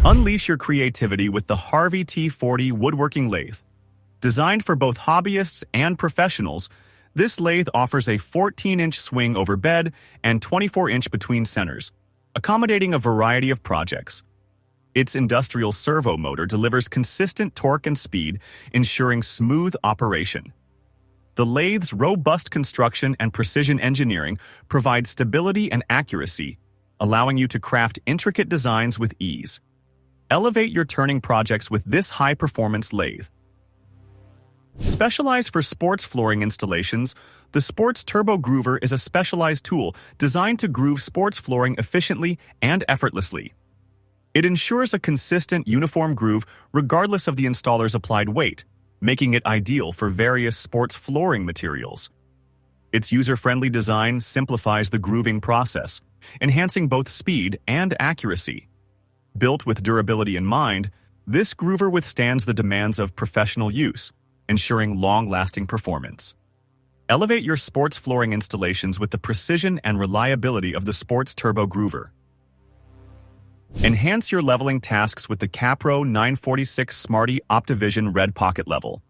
Unleash your creativity with the Harvey T40 woodworking lathe. Designed for both hobbyists and professionals, this lathe offers a 14-inch swing over bed and 24-inch between centers, accommodating a variety of projects. Its industrial servo motor delivers consistent torque and speed, ensuring smooth operation. The lathe's robust construction and precision engineering provide stability and accuracy, allowing you to craft intricate designs with ease. Elevate your turning projects with this high-performance lathe. Specialized for sports flooring installations, the Sports Turbo Groover is a specialized tool designed to groove sports flooring efficiently and effortlessly. It ensures a consistent, uniform groove regardless of the installer's applied weight, making it ideal for various sports flooring materials. Its user-friendly design simplifies the grooving process, enhancing both speed and accuracy. Built with durability in mind, this groover withstands the demands of professional use, ensuring long-lasting performance. Elevate your sports flooring installations with the precision and reliability of the Sports Turbo Groover. Enhance your leveling tasks with the KAPRO 946 Smarty OPTIVISION Red Pocket Level.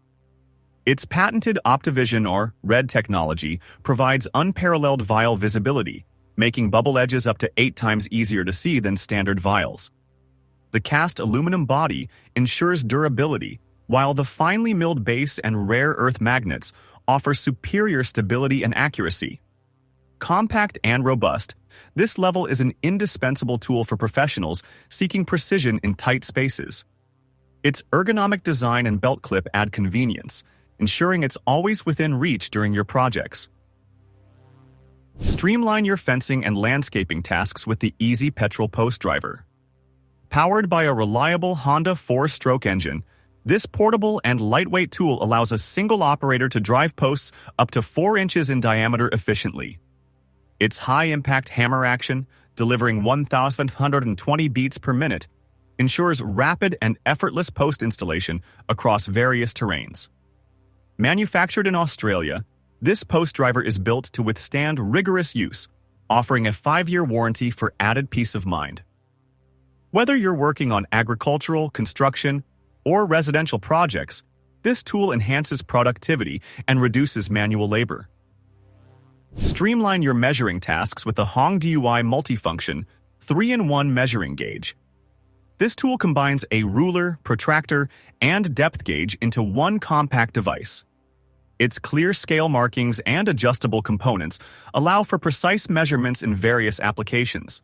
Its patented OPTIVISION or RIDGID technology provides unparalleled vial visibility, making bubble edges up to 8 times easier to see than standard vials. The cast aluminum body ensures durability, while the finely milled base and rare earth magnets offer superior stability and accuracy. Compact and robust, this level is an indispensable tool for professionals seeking precision in tight spaces. Its ergonomic design and belt clip add convenience, ensuring it's always within reach during your projects. Streamline your fencing and landscaping tasks with the easy petrol post driver. Powered by a reliable Honda 4-stroke engine, this portable and lightweight tool allows a single operator to drive posts up to 4 inches in diameter efficiently. Its high-impact hammer action, delivering 1,120 beats per minute, ensures rapid and effortless post installation across various terrains. Manufactured in Australia, this post driver is built to withstand rigorous use, offering a 5-year warranty for added peace of mind. Whether you're working on agricultural, construction, or residential projects, this tool enhances productivity and reduces manual labor. Streamline your measuring tasks with the HONGDUI Multifunction 3-in-1 measuring gauge. This tool combines a ruler, protractor, and depth gauge into one compact device. Its clear scale markings and adjustable components allow for precise measurements in various applications.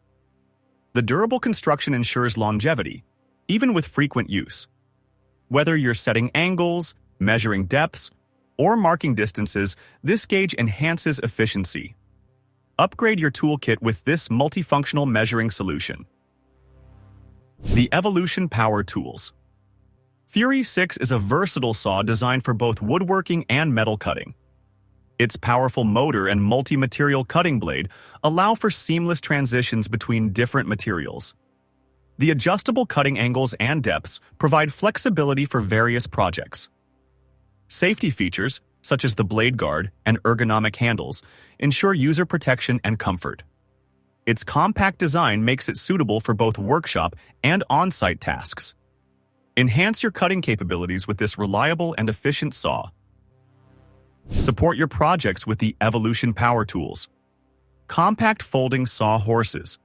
The durable construction ensures longevity, even with frequent use. Whether you're setting angles, measuring depths, or marking distances, this gauge enhances efficiency. Upgrade your toolkit with this multifunctional measuring solution. The Evolution Power Tools. Fury 6 is a versatile saw designed for both woodworking and metal cutting. Its powerful motor and multi-material cutting blade allow for seamless transitions between different materials. The adjustable cutting angles and depths provide flexibility for various projects. Safety features, such as the blade guard and ergonomic handles, ensure user protection and comfort. Its compact design makes it suitable for both workshop and on-site tasks. Enhance your cutting capabilities with this reliable and efficient saw. Support your projects with the Evolution Power Tools. Compact folding saw horses.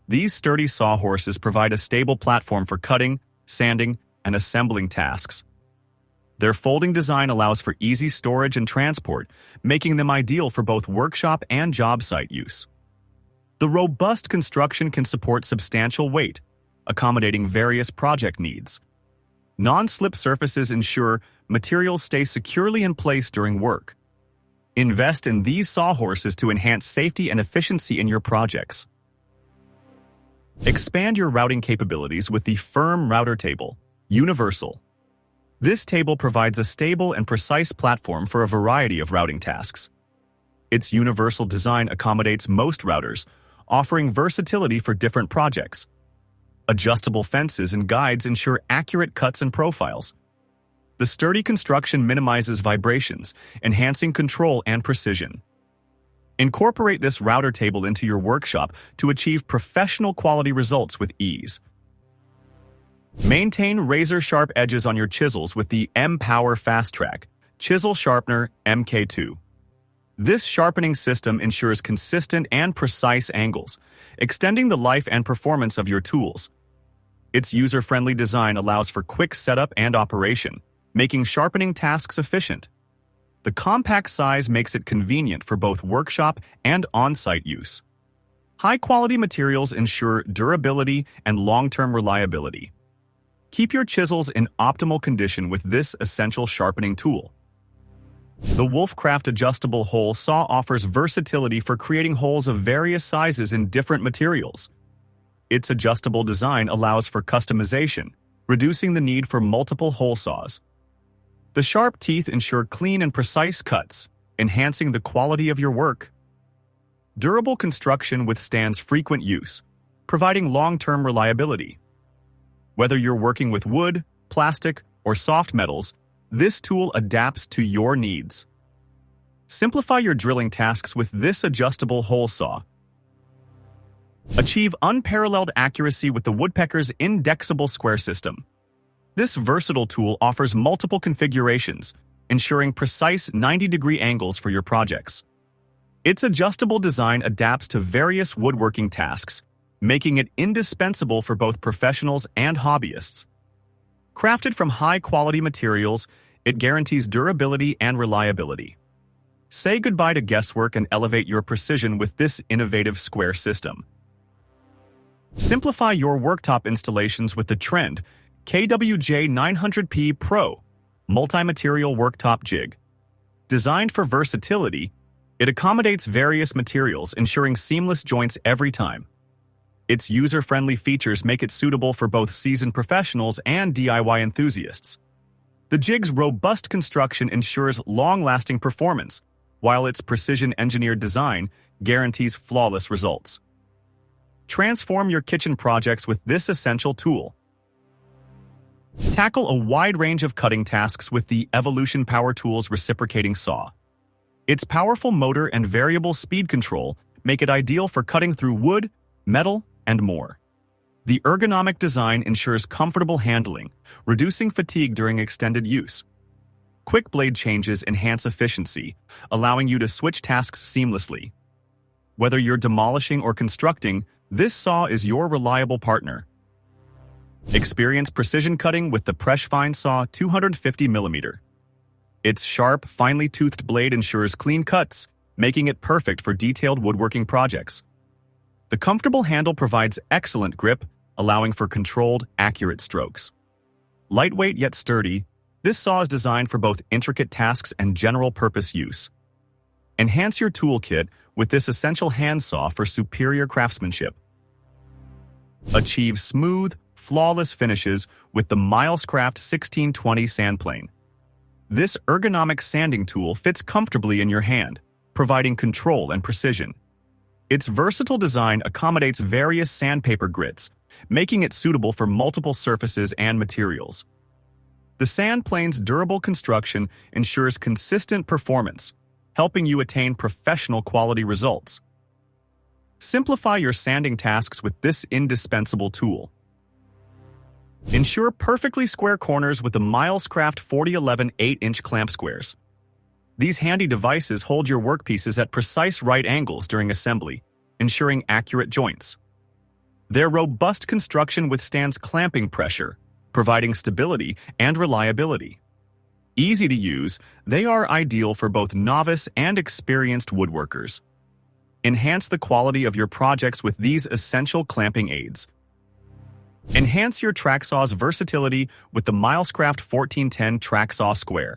These sturdy saw horses provide a stable platform for cutting, sanding, and assembling tasks. Their folding design allows for easy storage and transport, making them ideal for both workshop and job site use. The robust construction can support substantial weight, accommodating various project needs. Non-slip surfaces ensure materials stay securely in place during work. Invest in these sawhorses to enhance safety and efficiency in your projects. Expand your routing capabilities with the FERM router table, Universal. This table provides a stable and precise platform for a variety of routing tasks. Its universal design accommodates most routers, offering versatility for different projects. Adjustable fences and guides ensure accurate cuts and profiles. The sturdy construction minimizes vibrations, enhancing control and precision. Incorporate this router table into your workshop to achieve professional quality results with ease. Maintain razor-sharp edges on your chisels with the MPOWER FASTTRACK Chisel Sharpener MK2. This sharpening system ensures consistent and precise angles, extending the life and performance of your tools. Its user-friendly design allows for quick setup and operation, making sharpening tasks efficient. The compact size makes it convenient for both workshop and on-site use. High-quality materials ensure durability and long-term reliability. Keep your chisels in optimal condition with this essential sharpening tool. The WolfCraft adjustable hole saw offers versatility for creating holes of various sizes in different materials. Its adjustable design allows for customization, reducing the need for multiple hole saws. The sharp teeth ensure clean and precise cuts, enhancing the quality of your work. Durable construction withstands frequent use, providing long-term reliability. Whether you're working with wood, plastic, or soft metals, this tool adapts to your needs. Simplify your drilling tasks with this adjustable hole saw. Achieve unparalleled accuracy with the Woodpeckers' inDexable square system. This versatile tool offers multiple configurations, ensuring precise 90-degree angles for your projects. Its adjustable design adapts to various woodworking tasks, making it indispensable for both professionals and hobbyists. Crafted from high-quality materials, it guarantees durability and reliability. Say goodbye to guesswork and elevate your precision with this innovative square system. Simplify your worktop installations with the Trend KWJ 900P Pro multi-material worktop jig. Designed for versatility, it accommodates various materials, ensuring seamless joints every time. Its user-friendly features make it suitable for both seasoned professionals and DIY enthusiasts. The jig's robust construction ensures long-lasting performance, while its precision-engineered design guarantees flawless results. Transform your kitchen projects with this essential tool. Tackle a wide range of cutting tasks with the Evolution Power Tools Reciprocating Saw. Its powerful motor and variable speed control make it ideal for cutting through wood, metal, and more. The ergonomic design ensures comfortable handling, reducing fatigue during extended use. Quick blade changes enhance efficiency, allowing you to switch tasks seamlessly. Whether you're demolishing or constructing, this saw is your reliable partner. Experience precision cutting with the Presch Fine Saw 250mm. Its sharp, finely toothed blade ensures clean cuts, making it perfect for detailed woodworking projects. The comfortable handle provides excellent grip, allowing for controlled, accurate strokes. Lightweight yet sturdy, this saw is designed for both intricate tasks and general-purpose use. Enhance your toolkit with this essential handsaw for superior craftsmanship. Achieve smooth, flawless finishes with the Milescraft 1620 SandPlane. This ergonomic sanding tool fits comfortably in your hand, providing control and precision. Its versatile design accommodates various sandpaper grits, making it suitable for multiple surfaces and materials. The SandPlane's durable construction ensures consistent performance, helping you attain professional quality results. Simplify your sanding tasks with this indispensable tool. Ensure perfectly square corners with the Milescraft 4011 8-inch ClampSquares. These handy devices hold your workpieces at precise right angles during assembly, ensuring accurate joints. Their robust construction withstands clamping pressure, providing stability and reliability. Easy to use, they are ideal for both novice and experienced woodworkers. Enhance the quality of your projects with these essential clamping aids. Enhance your TrackSaw's versatility with the Milescraft 1410 TrackSawSquare.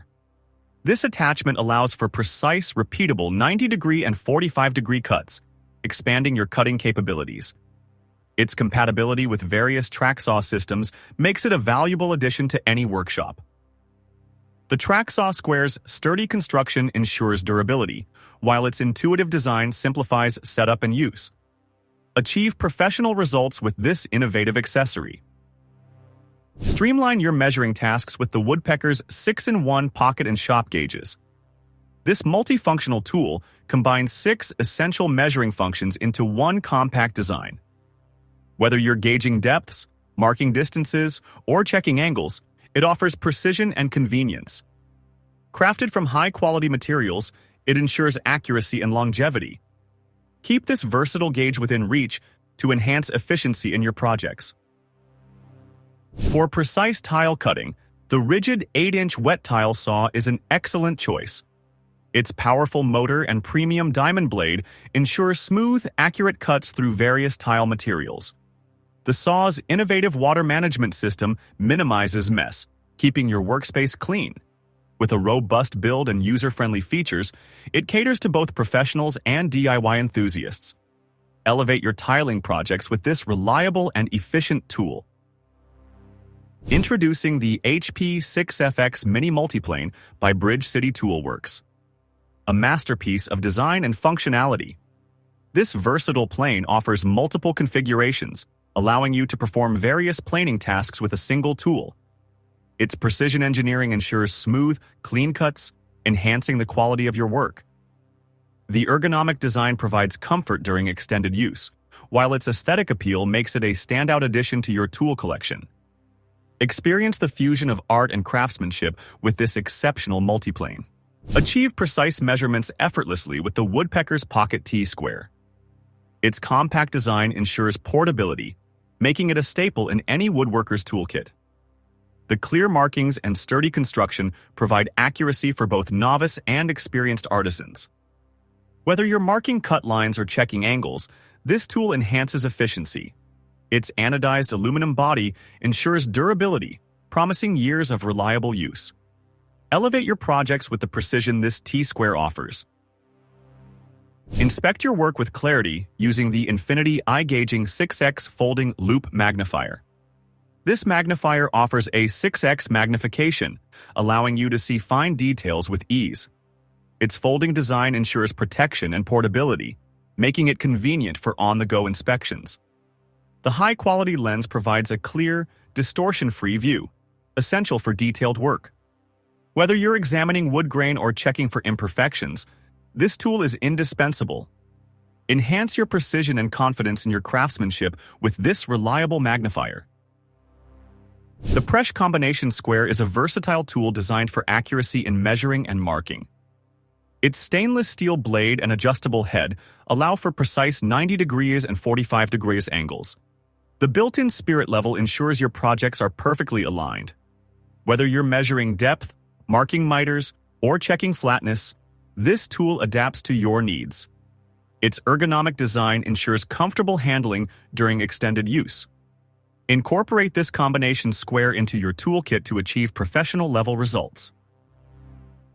This attachment allows for precise, repeatable 90-degree and 45-degree cuts, expanding your cutting capabilities. Its compatibility with various TrackSaw systems makes it a valuable addition to any workshop. The TrackSawSquare's sturdy construction ensures durability, while its intuitive design simplifies setup and use. Achieve professional results with this innovative accessory. Streamline your measuring tasks with the Woodpeckers 6-in-1 pocket and shop gauges. This multifunctional tool combines 6 essential measuring functions into one compact design. Whether you're gauging depths, marking distances, or checking angles, it offers precision and convenience. Crafted from high-quality materials, it ensures accuracy and longevity. Keep this versatile gauge within reach to enhance efficiency in your projects. For precise tile cutting, the RIDGID 8-inch wet tile saw is an excellent choice. Its powerful motor and premium diamond blade ensure smooth, accurate cuts through various tile materials. The saw's innovative water management system minimizes mess, keeping your workspace clean. With a robust build and user-friendly features, it caters to both professionals and DIY enthusiasts. Elevate your tiling projects with this reliable and efficient tool. Introducing the HP 6FX Mini Multiplane by Bridge City Toolworks. A masterpiece of design and functionality. This versatile plane offers multiple configurations, allowing you to perform various planing tasks with a single tool. Its precision engineering ensures smooth, clean cuts, enhancing the quality of your work. The ergonomic design provides comfort during extended use, while its aesthetic appeal makes it a standout addition to your tool collection. Experience the fusion of art and craftsmanship with this exceptional multiplane. Achieve precise measurements effortlessly with the Woodpeckers Pocket T-Square. Its compact design ensures portability, making it a staple in any woodworker's toolkit. The clear markings and sturdy construction provide accuracy for both novice and experienced artisans. Whether you're marking cut lines or checking angles, this tool enhances efficiency. Its anodized aluminum body ensures durability, promising years of reliable use. Elevate your projects with the precision this T-Square offers. Inspect your work with clarity using the Infinity iGaging 6x Folding Loupe Magnifier. This magnifier offers a 6x magnification, allowing you to see fine details with ease. Its folding design ensures protection and portability, making it convenient for on-the-go inspections. The high-quality lens provides a clear, distortion-free view, essential for detailed work. Whether you're examining wood grain or checking for imperfections, this tool is indispensable. Enhance your precision and confidence in your craftsmanship with this reliable magnifier. The Presch Combination Square is a versatile tool designed for accuracy in measuring and marking. Its stainless steel blade and adjustable head allow for precise 90 degrees and 45 degrees angles. The built-in spirit level ensures your projects are perfectly aligned. Whether you're measuring depth, marking miters, or checking flatness, this tool adapts to your needs. Its ergonomic design ensures comfortable handling during extended use. Incorporate this combination square into your toolkit to achieve professional-level results.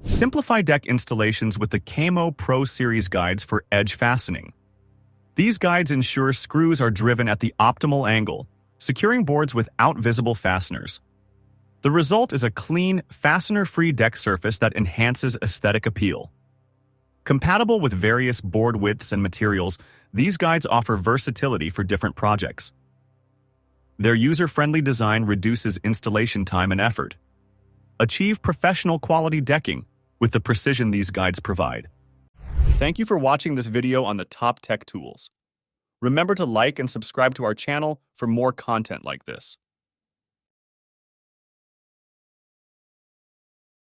Simplify deck installations with the CAMO Pro Series guides for edge fastening. These guides ensure screws are driven at the optimal angle, securing boards without visible fasteners. The result is a clean, fastener-free deck surface that enhances aesthetic appeal. Compatible with various board widths and materials, these guides offer versatility for different projects. Their user-friendly design reduces installation time and effort. Achieve professional quality decking with the precision these guides provide. Thank you for watching this video on the top tech tools. Remember to like and subscribe to our channel for more content like this.